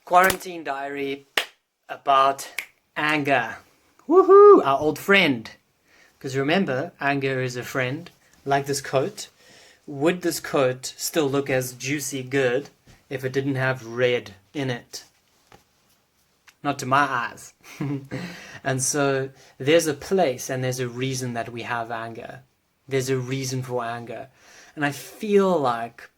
Quarantine diary about anger. Woohoo! Our old friend. Because remember, anger is a friend. Like this coat. Would this coat still look as juicy good if it didn't have red in it? Not to my eyes. And so there's a place and there's a reason that we have anger. There's a reason for anger. And I feel like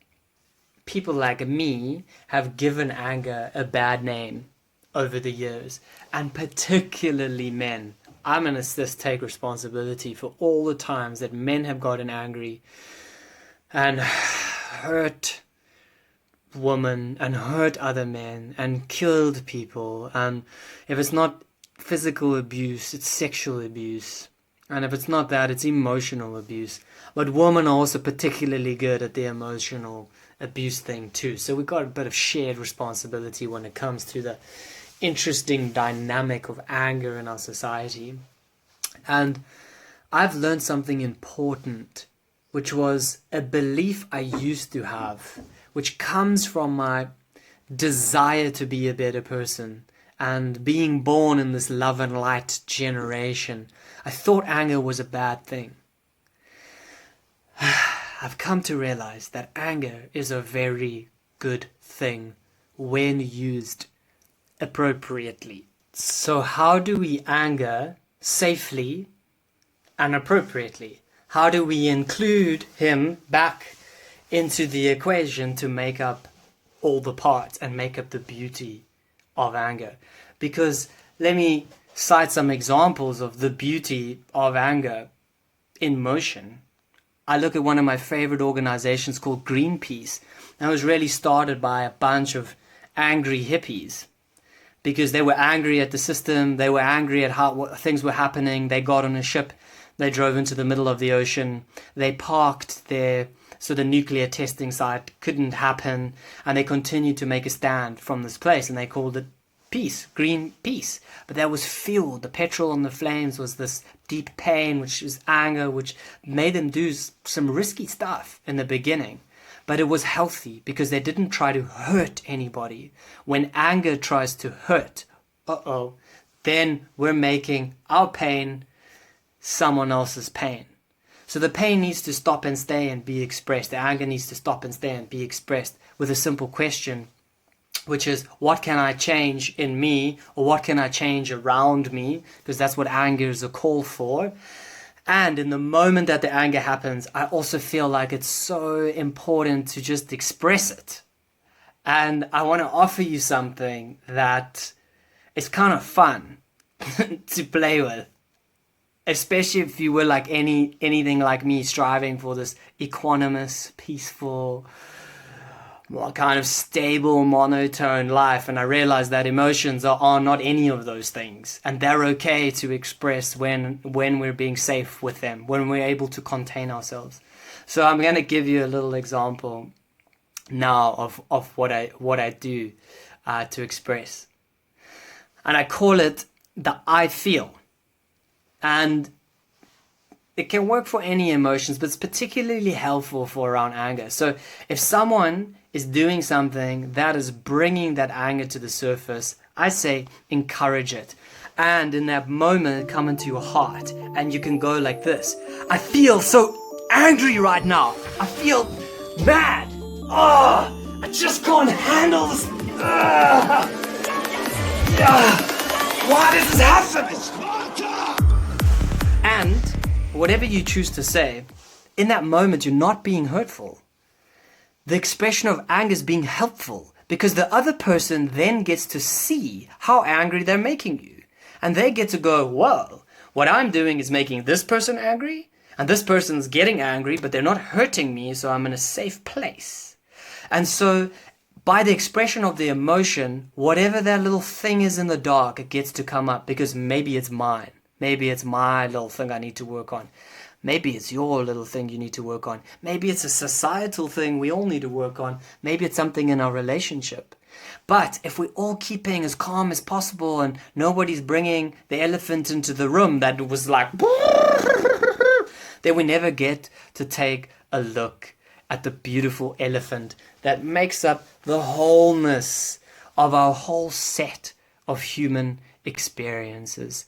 people like me have given anger a bad name over the years, and particularly men. I'm going to take responsibility for all the times that men have gotten angry and hurt women and hurt other men and killed people. And if it's not physical abuse, it's sexual abuse. And if it's not that, it's emotional abuse. But women are also particularly good at the emotional abuse thing too. So we've got a bit of shared responsibility when it comes to the interesting dynamic of anger in our society. And I've learned something important, which was a belief I used to have, which comes from my desire to be a better person and being born in this love and light generation. I thought anger was a bad thing. I've come to realize that anger is a very good thing when used appropriately. So how do we anger safely and appropriately? How do we include him back into the equation to make up all the parts and make up the beauty of anger? Because let me cite some examples of the beauty of anger in motion. I look at one of my favorite organizations called Greenpeace. And it was really started by a bunch of angry hippies because they were angry at the system. They were angry at how things were happening. They got on a ship. They drove into the middle of the ocean. They parked there so the nuclear testing site couldn't happen. And they continued to make a stand from this place. And they called it peace, green peace. But that was fuel. The petrol on the flames was this deep pain, which was anger, which made them do some risky stuff in the beginning. But it was healthy because they didn't try to hurt anybody. When anger tries to hurt, then we're making our pain someone else's pain. So the pain needs to stop and stay and be expressed. The anger needs to stop and stay and be expressed with a simple question, which is, what can I change in me, or what can I change around me? Because that's what anger is a call for. And in the moment that the anger happens, I also feel like it's so important to just express it. And I want to offer you something that is kind of fun to play with. Especially if you were like anything like me, striving for this equanimous, peaceful, kind of stable, monotone life. And I realized that emotions are not any of those things. And they're okay to express when we're being safe with them, when we're able to contain ourselves. So I'm going to give you a little example now of what I do to express. And I call it the I feel. And it can work for any emotions, but it's particularly helpful for around anger. So if someone is doing something that is bringing that anger to the surface, I say encourage it. And in that moment, come into your heart and you can go like this. I feel so angry right now. I feel mad. Oh, I just can't handle this. Why does this happen? And whatever you choose to say, in that moment, you're not being hurtful. The expression of anger is being helpful because the other person then gets to see how angry they're making you. And they get to go, whoa, what I'm doing is making this person angry, and this person's getting angry, but they're not hurting me, so I'm in a safe place. And so by the expression of the emotion, whatever that little thing is in the dark, it gets to come up because maybe it's mine. Maybe it's my little thing I need to work on. Maybe it's your little thing you need to work on. Maybe it's a societal thing we all need to work on. Maybe it's something in our relationship. But if we all keep being as calm as possible and nobody's bringing the elephant into the room that was like, then we never get to take a look at the beautiful elephant that makes up the wholeness of our whole set of human experiences.